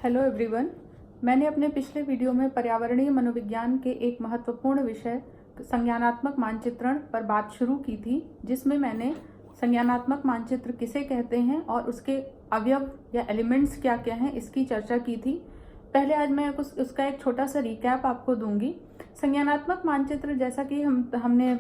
Hello everyone. मैंने अपने पिछले वीडियो में पर्यावरणीय मनोविज्ञान के एक महत्वपूर्ण विषय संज्ञानात्मक मानचित्रण पर बात शुरू की थी, जिसमें मैंने संज्ञानात्मक मानचित्र किसे कहते हैं और उसके अवयव या एलिमेंट्स क्या क्या हैं इसकी चर्चा की थी। पहले आज मैं उसका एक छोटा सा रिकैप आपको दूंगी। संज्ञानात्मक मानचित्र, जैसा कि हमने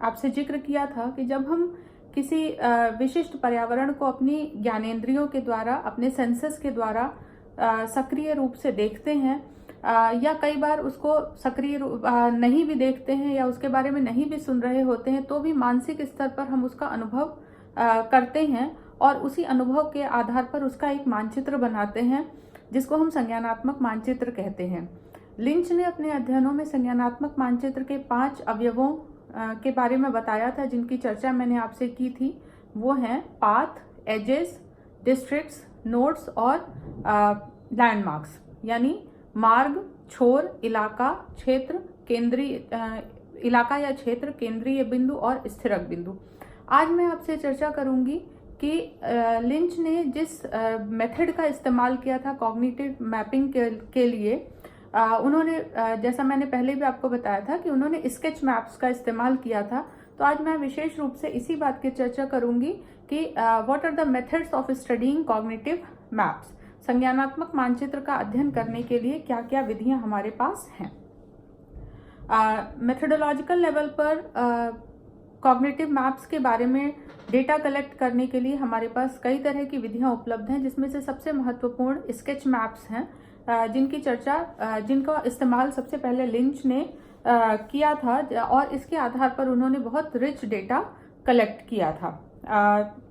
आपसे जिक्र किया था कि जब हम किसी विशिष्ट पर्यावरण को अपनी ज्ञानेंद्रियों के द्वारा, अपने सेंसेस के द्वारा सक्रिय रूप से देखते हैं या कई बार उसको सक्रिय नहीं भी देखते हैं या उसके बारे में नहीं भी सुन रहे होते हैं, तो भी मानसिक स्तर पर हम उसका अनुभव करते हैं और उसी अनुभव के आधार पर उसका एक मानचित्र बनाते हैं, जिसको हम संज्ञानात्मक मानचित्र कहते हैं। लिंच ने अपने अध्ययनों में संज्ञानात्मक मानचित्र के 5 अवयवों के बारे में बताया था, जिनकी चर्चा मैंने आपसे की थी। वो हैं पाथ, एजेस, डिस्ट्रिक्ट्स, नोड्स और लैंडमार्क्स, यानी मार्ग, छोर, इलाका, क्षेत्र, केंद्रीय इलाका या क्षेत्र, केंद्रीय बिंदु और स्थिरक बिंदु। आज मैं आपसे चर्चा करूंगी कि लिंच ने जिस मेथड का इस्तेमाल किया था कॉग्निटिव मैपिंग के लिए, उन्होंने जैसा मैंने पहले भी आपको बताया था कि उन्होंने स्केच मैप्स का इस्तेमाल किया था। तो आज मैं विशेष रूप से इसी बात की चर्चा करूंगी कि what are the methods of studying cognitive maps. संज्ञानात्मक मानचित्र का अध्ययन करने के लिए क्या क्या विधियां हमारे पास हैं। मेथोडोलॉजिकल लेवल पर कॉग्निटिव मैप्स के बारे में डेटा कलेक्ट करने के लिए हमारे पास कई तरह की विधियां उपलब्ध हैं, जिसमें से सबसे महत्वपूर्ण स्केच मैप्स हैं, जिनका इस्तेमाल सबसे पहले लिंच ने किया था और इसके आधार पर उन्होंने बहुत रिच डेटा कलेक्ट किया था।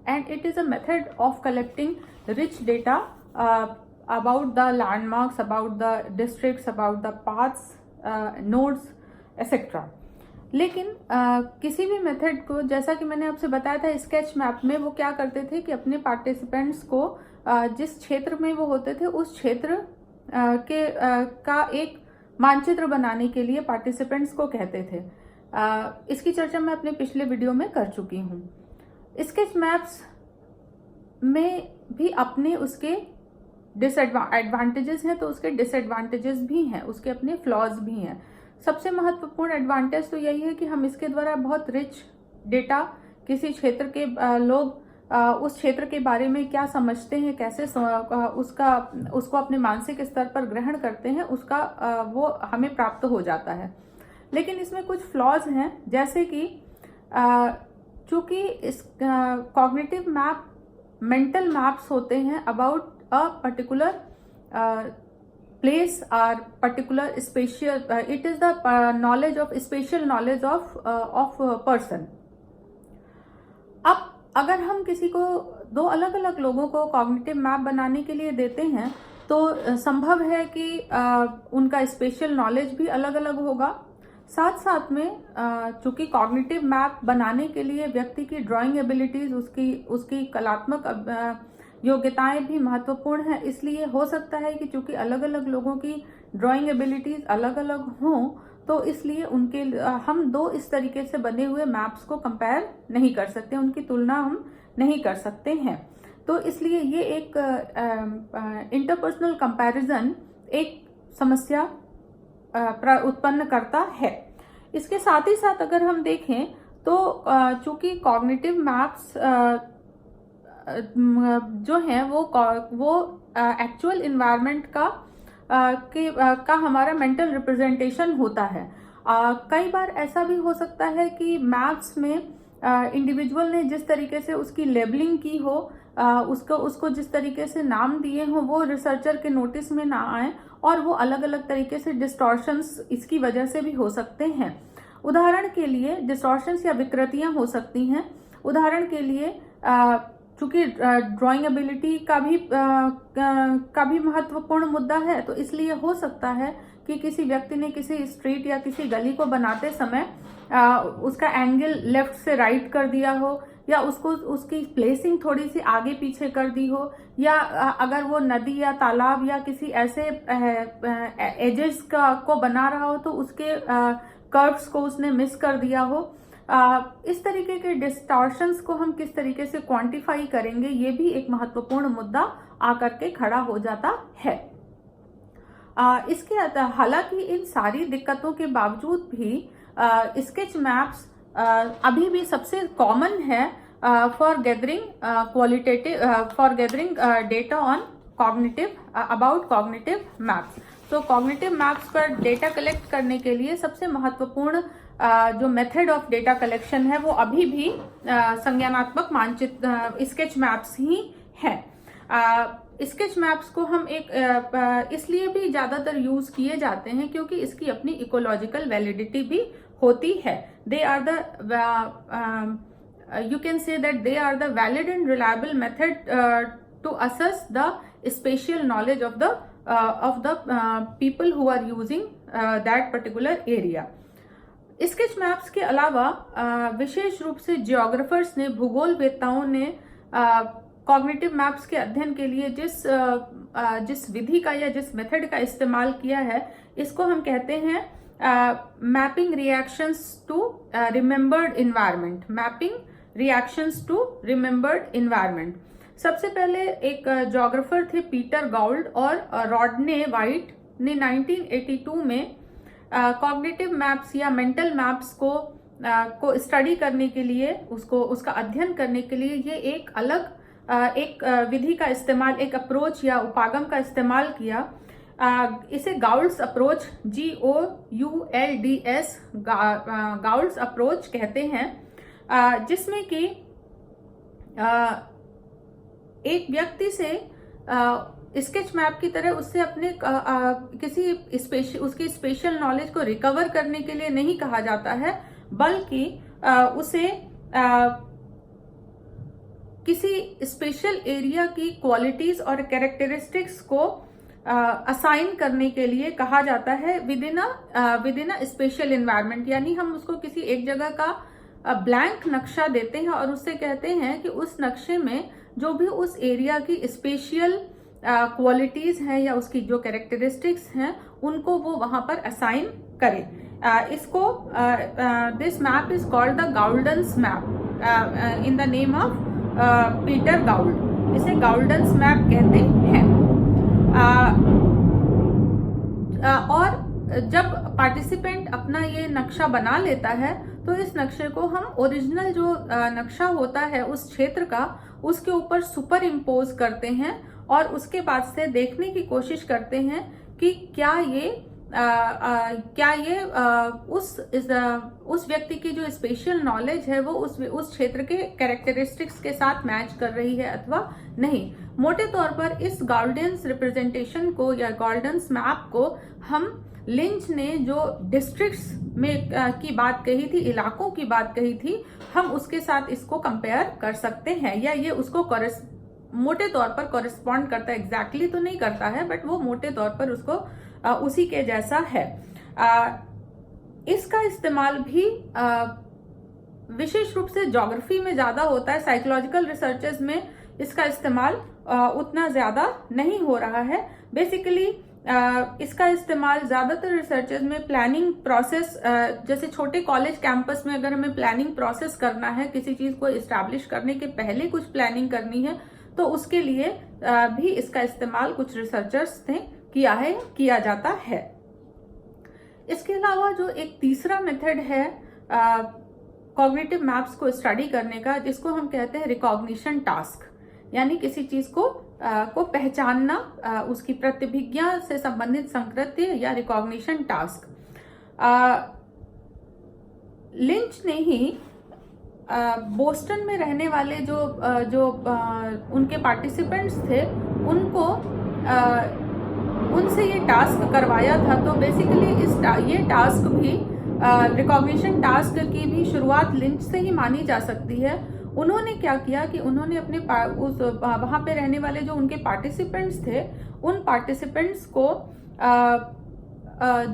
And it is a method of collecting rich data about the landmarks, about the districts, about the paths, nodes etcetera. लेकिन किसी भी मेथड को, जैसा कि मैंने आपसे बताया था स्केच मैप में, वो क्या करते थे कि अपने पार्टिसिपेंट्स को जिस क्षेत्र में वो होते थे उस क्षेत्र का एक मानचित्र बनाने के लिए पार्टिसिपेंट्स को कहते थे। इसकी चर्चा मैं अपने पिछले वीडियो में कर चुकी हूँ। स्केच मैप्स में भी अपने उसके एडवांटेजेस हैं, तो उसके डिसएडवांटेजेस भी हैं, उसके अपने फ्लॉज भी हैं। सबसे महत्वपूर्ण एडवांटेज तो यही है कि हम इसके द्वारा बहुत रिच डेटा, किसी क्षेत्र के लोग उस क्षेत्र के बारे में क्या समझते हैं, कैसे उसको अपने मानसिक स्तर पर ग्रहण करते हैं, उसका वो हमें प्राप्त हो जाता है। लेकिन इसमें कुछ फ्लॉज हैं, जैसे कि चूंकि इस कॉग्निटिव मैप मेंटल मैप्स होते हैं अबाउट अ पर्टिकुलर प्लेस और particular spatial, it is the knowledge of special knowledge of person. अब अगर हम किसी को, 2 अलग अलग लोगों को कॉग्निटिव मैप बनाने के लिए देते हैं, तो संभव है कि उनका स्पेशल नॉलेज भी अलग अलग होगा। साथ साथ में चूंकि कॉग्निटिव मैप बनाने के लिए व्यक्ति की ड्राइंग एबिलिटीज, उसकी कलात्मक योग्यताएं भी महत्वपूर्ण है, इसलिए हो सकता है कि चूंकि अलग अलग लोगों की ड्राइंग एबिलिटीज अलग अलग हों, तो इसलिए हम 2 इस तरीके से बने हुए मैप्स को कंपेयर नहीं कर सकते, उनकी तुलना हम नहीं कर सकते हैं। तो इसलिए ये एक इंटरपर्सनल कंपैरिजन एक समस्या उत्पन्न करता है। इसके साथ ही साथ अगर हम देखें तो चूंकि कॉग्निटिव मैप्स जो हैं वो एक्चुअल इन्वायरमेंट का हमारा मेंटल रिप्रेजेंटेशन होता है। कई बार ऐसा भी हो सकता है कि मैप्स में इंडिविजुअल ने जिस तरीके से उसकी लेबलिंग की हो, उसको जिस तरीके से नाम दिए हो, वो रिसर्चर के नोटिस में ना आए और वो अलग अलग तरीके से डिस्टॉर्शंस इसकी वजह से भी हो सकते हैं। उदाहरण के लिए डिस्टॉर्शंस या विकृतियां हो सकती हैं। उदाहरण के लिए चूंकि ड्राइंग एबिलिटी का भी महत्वपूर्ण मुद्दा है, तो इसलिए हो सकता है कि किसी व्यक्ति ने किसी स्ट्रीट या किसी गली को बनाते समय उसका एंगल लेफ्ट से राइट कर दिया हो, या उसकी प्लेसिंग थोड़ी सी आगे पीछे कर दी हो, या अगर वो नदी या तालाब या किसी ऐसे एजेस को बना रहा हो तो उसके कर्व्स को उसने मिस कर दिया हो, इस तरीके के डिस्टॉर्शंस को हम किस तरीके से क्वांटिफाई करेंगे, ये भी एक महत्वपूर्ण मुद्दा आकर के खड़ा हो जाता है। इसके हालांकि इन सारी दिक्कतों के बावजूद भी स्केच मैप्स अभी भी सबसे कॉमन है for gathering data on about cognitive maps. तो कॉग्निटिव मैप्स पर डेटा कलेक्ट करने के लिए सबसे महत्वपूर्ण जो मेथड ऑफ डेटा कलेक्शन है वो अभी भी संज्ञानात्मक मानचित्र स्केच मैप्स ही है। स्केच मैप्स को हम इसलिए भी ज्यादातर यूज किए जाते हैं क्योंकि इसकी अपनी इकोलॉजिकल वैलिडिटी भी होती है। They are the you can say that they are the valid and reliable method to assess the spatial knowledge of the people who are using that particular area. Sketch maps के अलावा विशेष रूप से geographers ने, भूगोलवेत्ताओं ने cognitive maps के अध्ययन के लिए जिस विधि का या जिस मेथड का इस्तेमाल किया है, इसको हम कहते हैं mapping reactions to remembered environment. Mapping reactions to remembered environment. सबसे पहले एक ज्योग्राफर थे पीटर गाउल्ड और रॉडने वाइट ने 1982 में कॉग्निटिव मैप्स या मेंटल मैप्स को स्टडी करने के लिए, उसका अध्ययन करने के लिए ये एक अलग एक विधि का इस्तेमाल, एक अप्रोच या उपागम का इस्तेमाल किया। इसे गाउल्ड्स अप्रोच, GOULDS गाउल्ड्स अप्रोच कहते हैं, जिसमें कि एक व्यक्ति से स्केच मैप की तरह उससे अपने उसकी स्पेशल नॉलेज को रिकवर करने के लिए नहीं कहा जाता है, बल्कि उसे किसी स्पेशल एरिया की क्वालिटीज और कैरेक्टरिस्टिक्स को असाइन करने के लिए कहा जाता है with in a special environment. यानी हम उसको किसी एक जगह का ब्लैंक नक्शा देते हैं और उससे कहते हैं कि उस नक्शे में जो भी उस एरिया की स्पेशल क्वालिटीज हैं या उसकी जो कैरेक्टरिस्टिक्स हैं उनको वो वहां पर असाइन करे। इसको this map is called the Gould's map in the name of Peter Gould. इसे गाउल्डन्स मैप कहते हैं। और जब पार्टिसिपेंट अपना ये नक्शा बना लेता है तो इस नक्शे को हम ओरिजिनल जो नक्शा होता है उस क्षेत्र का, उसके ऊपर सुपर इम्पोज करते हैं और उसके बाद से देखने की कोशिश करते हैं कि क्या ये उस व्यक्ति की जो स्पेशल नॉलेज है वो उस क्षेत्र के कैरेक्टरिस्टिक्स के साथ मैच कर रही है अथवा नहीं। मोटे तौर पर इस गाउल्डन्स रिप्रेजेंटेशन को या गाउल्डन्स मैप को हम लिंच ने जो डिस्ट्रिक्ट्स में की बात कही थी, इलाकों की बात कही थी, हम उसके साथ इसको कंपेयर कर सकते हैं, या ये उसको मोटे तौर पर कॉरेस्पॉन्ड करता है। एग्जैक्टली तो नहीं करता है, बट वो मोटे तौर पर उसको उसी के जैसा है। इसका इस्तेमाल भी विशेष रूप से ज्योग्राफी में ज्यादा होता है। साइकोलॉजिकल रिसर्चेस में इसका इस्तेमाल उतना ज्यादा नहीं हो रहा है। बेसिकली इसका इस्तेमाल ज्यादातर रिसर्चेस में प्लानिंग प्रोसेस, जैसे छोटे कॉलेज कैंपस में अगर हमें प्लानिंग प्रोसेस करना है, किसी चीज को इस्टेब्लिश करने के पहले कुछ प्लानिंग करनी है, तो उसके लिए भी इसका इस्तेमाल कुछ रिसर्चर्स ने किया जाता है। इसके अलावा जो एक तीसरा मेथड है कॉग्निटिव मैप्स को स्टडी करने का, जिसको हम कहते हैं रिकॉग्निशन टास्क, यानी किसी चीज को पहचानना, उसकी प्रतिभिज्ञा से संबंधित संकृत्य या रिकॉग्निशन टास्क। लिंच ने ही बोस्टन में रहने वाले जो उनके पार्टिसिपेंट्स थे उनसे ये टास्क करवाया था। तो बेसिकली ये टास्क भी रिकॉग्निशन टास्क की भी शुरुआत लिंच से ही मानी जा सकती है। उन्होंने क्या किया कि उन्होंने अपने वहां पे रहने वाले जो उनके पार्टिसिपेंट्स थे, उन पार्टिसिपेंट्स को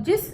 जिस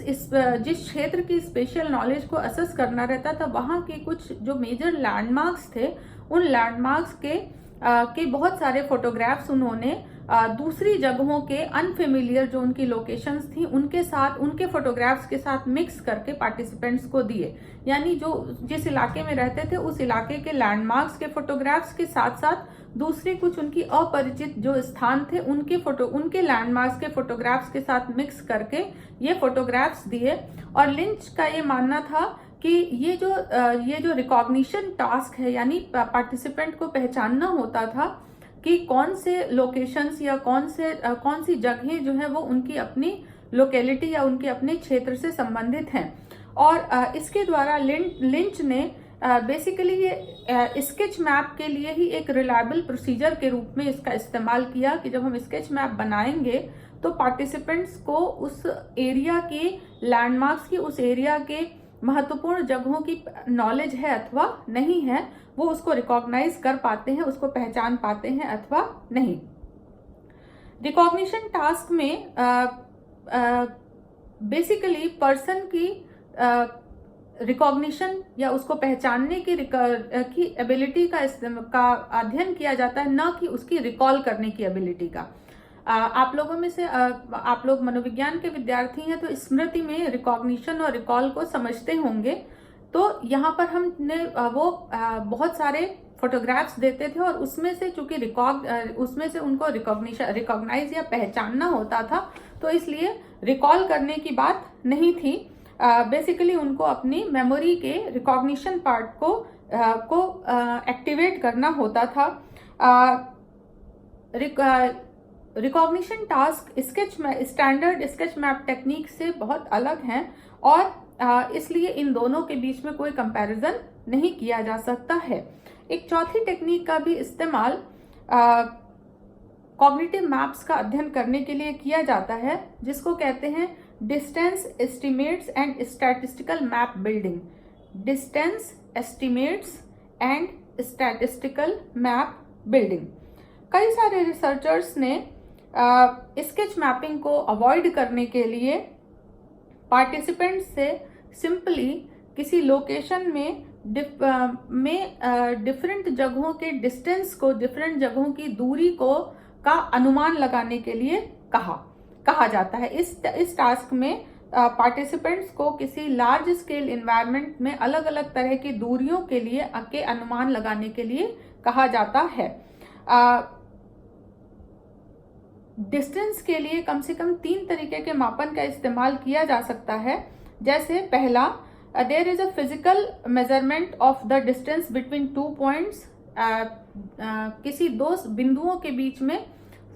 क्षेत्र की स्पेशल नॉलेज को असेस करना रहता था, वहां के कुछ जो मेजर लैंडमार्क्स थे, उन लैंडमार्क्स के बहुत सारे फोटोग्राफ्स उन्होंने दूसरी जगहों के अनफेमिलियर जो उनकी लोकेशंस थी उनके साथ, उनके फोटोग्राफ्स के साथ मिक्स करके पार्टिसिपेंट्स को दिए। यानी जो जिस इलाके में रहते थे उस इलाके के लैंडमार्क्स के फोटोग्राफ्स के साथ साथ दूसरे कुछ उनकी अपरिचित जो स्थान थे उनके लैंडमार्क्स के फोटोग्राफ्स के साथ मिक्स करके ये फोटोग्राफ्स दिए। और लिंच का ये मानना था कि ये जो रिकॉग्निशन टास्क है, यानी पार्टिसिपेंट को पहचानना होता था कि कौन से लोकेशंस या कौन सी जगहें जो है वो उनकी अपनी लोकेलिटी या उनके अपने क्षेत्र से संबंधित हैं। और इसके द्वारा लिंच ने बेसिकली ये स्केच मैप के लिए ही एक रिलायबल प्रोसीजर के रूप में इसका इस्तेमाल किया कि जब हम स्केच मैप बनाएंगे तो पार्टिसिपेंट्स को उस एरिया के लैंडमार्क्स की, उस एरिया के महत्वपूर्ण जगहों की नॉलेज है अथवा नहीं है, वो उसको रिकॉग्नाइज कर पाते हैं, उसको पहचान पाते हैं अथवा नहीं। रिकॉग्निशन टास्क में बेसिकली पर्सन की रिकॉग्निशन या उसको पहचानने की एबिलिटी का अध्ययन किया जाता है, न कि उसकी रिकॉल करने की एबिलिटी का। आप लोगों में से आप लोग मनोविज्ञान के विद्यार्थी हैं तो स्मृति में रिकॉग्निशन और रिकॉल को समझते होंगे। तो यहाँ पर हमने वो बहुत सारे फोटोग्राफ्स देते थे और उसमें से चूंकि उसमें से उनको रिकॉग्नाइज या पहचानना होता था, तो इसलिए रिकॉल करने की बात नहीं थी। बेसिकली उनको अपनी मेमोरी के रिकॉग्निशन पार्ट को एक्टिवेट करना होता था। Recognition task standard sketch map technique से बहुत अलग हैं और इसलिए इन दोनों के बीच में कोई कंपैरिजन नहीं किया जा सकता है। एक चौथी टेक्निक का भी इस्तेमाल कॉग्निटिव मैप्स का अध्ययन करने के लिए किया जाता है, जिसको कहते हैं distance estimates and statistical map building. Distance estimates and statistical map building. कई सारे रिसर्चर्स ने स्केच मैपिंग को अवॉइड करने के लिए पार्टिसिपेंट्स से सिंपली किसी लोकेशन में डिफरेंट जगहों के डिस्टेंस को, डिफरेंट जगहों की दूरी का अनुमान लगाने के लिए कहा जाता है। इस टास्क में पार्टिसिपेंट्स को किसी लार्ज स्केल एनवायरनमेंट में अलग अलग तरह की दूरियों के अनुमान लगाने के लिए कहा जाता है। डिस्टेंस के लिए कम से कम 3 तरीके के मापन का इस्तेमाल किया जा सकता है। जैसे पहला, there is a physical measurement of the distance between 2 points. किसी 2 बिंदुओं के बीच में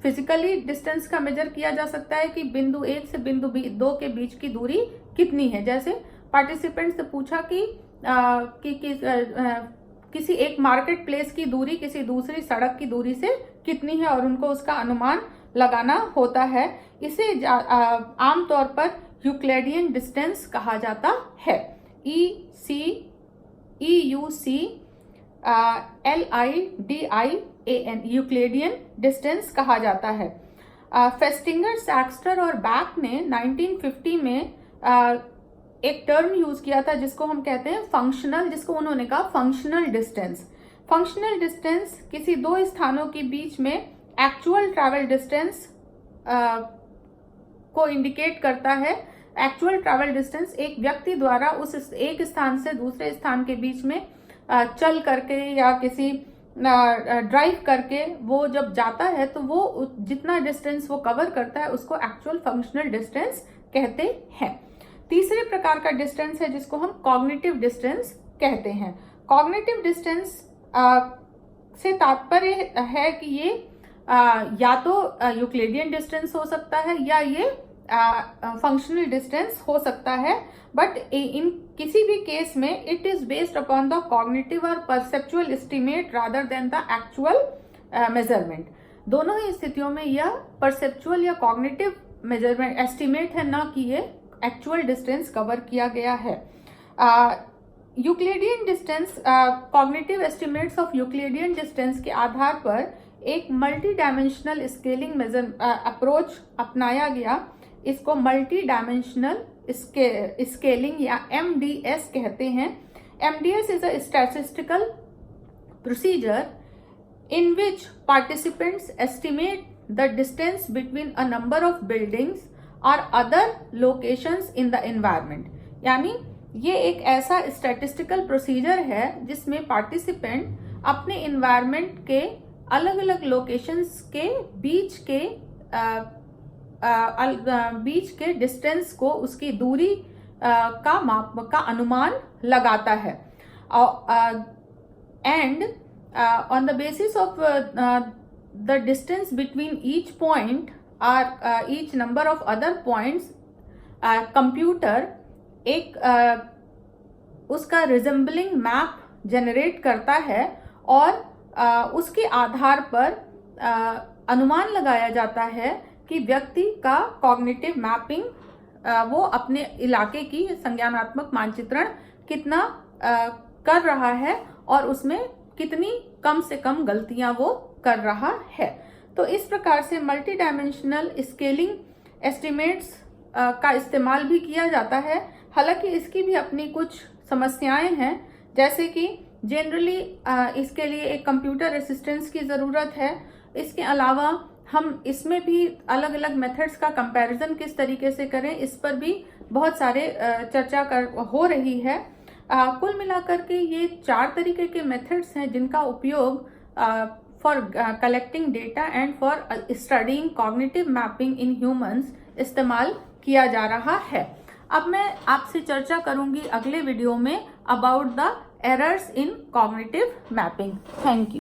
फिजिकली डिस्टेंस का मेजर किया जा सकता है कि बिंदु 1 से बिंदु 2 के बीच की दूरी कितनी है। जैसे पार्टिसिपेंट से पूछा कि किसी एक मार्केट प्लेस की दूरी किसी दूसरी सड़क की दूरी से कितनी है और उनको उसका अनुमान लगाना होता है। इसे आमतौर पर यूक्लिडियन डिस्टेंस कहा जाता है। EUCLIDIAN यूक्लिडियन डिस्टेंस कहा जाता है। फेस्टिंगर, सैक्स्टर और बैक ने 1950 में एक टर्म यूज किया था जिसको हम कहते हैं फंक्शनल, जिसको उन्होंने कहा फंक्शनल डिस्टेंस। फंक्शनल डिस्टेंस किसी 2 स्थानों के बीच में एक्चुअल ट्रैवल डिस्टेंस को इंडिकेट करता है। एक्चुअल ट्रैवल डिस्टेंस एक व्यक्ति द्वारा उस एक स्थान से दूसरे स्थान के बीच में चल करके या किसी ड्राइव करके वो जब जाता है तो वो जितना डिस्टेंस वो कवर करता है उसको एक्चुअल फंक्शनल डिस्टेंस कहते हैं। तीसरे प्रकार का डिस्टेंस है जिसको हम कॉग्निटिव डिस्टेंस कहते हैं। कॉग्निटिव डिस्टेंस से तात्पर्य है कि ये या तो यूक्लिडियन डिस्टेंस हो सकता है या ये फंक्शनल डिस्टेंस हो सकता है, बट इन किसी भी केस में it is based upon the cognitive और perceptual estimate rather than the actual measurement. दोनों ही स्थितियों में यह परसेप्चुअल या कॉग्निटिव मेजरमेंट एस्टिमेट है, न कि ये एक्चुअल डिस्टेंस कवर किया गया है। Euclidean distance, cognitive estimates of Euclidean distance के आधार पर एक multi dimensional scaling measure approach अपनाया गया। इसको मल्टी डायमेंशनल स्केलिंग या MDS कहते हैं। MDS is a statistical procedure in which participants estimate the distance between a number of buildings और other locations in the environment. यानी ये एक ऐसा स्टैटिस्टिकल प्रोसीजर है जिसमें पार्टिसिपेंट अपने एनवायरनमेंट के अलग अलग लोकेशंस के बीच के डिस्टेंस को, उसकी दूरी का माप का अनुमान लगाता है। And on the basis of the distance between each point और each number of other points, computer एक उसका रिजेंबलिंग मैप जनरेट करता है और उसके आधार पर अनुमान लगाया जाता है कि व्यक्ति का कॉग्निटिव मैपिंग, वो अपने इलाके की संज्ञानात्मक मानचित्रण कितना कर रहा है और उसमें कितनी कम से कम गलतियां वो कर रहा है। तो इस प्रकार से मल्टी डायमेंशनल स्केलिंग एस्टिमेट्स का इस्तेमाल भी किया जाता है। हालांकि इसकी भी अपनी कुछ समस्याएं हैं, जैसे कि जनरली इसके लिए एक कंप्यूटर असिस्टेंस की ज़रूरत है। इसके अलावा हम इसमें भी अलग अलग मेथड्स का कंपैरिजन किस तरीके से करें, इस पर भी बहुत सारे चर्चा हो रही है। कुल मिलाकर के ये 4 तरीके के मेथड्स हैं जिनका उपयोग for collecting data and for studying cognitive mapping in humans इस्तेमाल किया जा रहा है। अब मैं आपसे चर्चा करूंगी अगले वीडियो में about the errors in cognitive mapping. Thank you.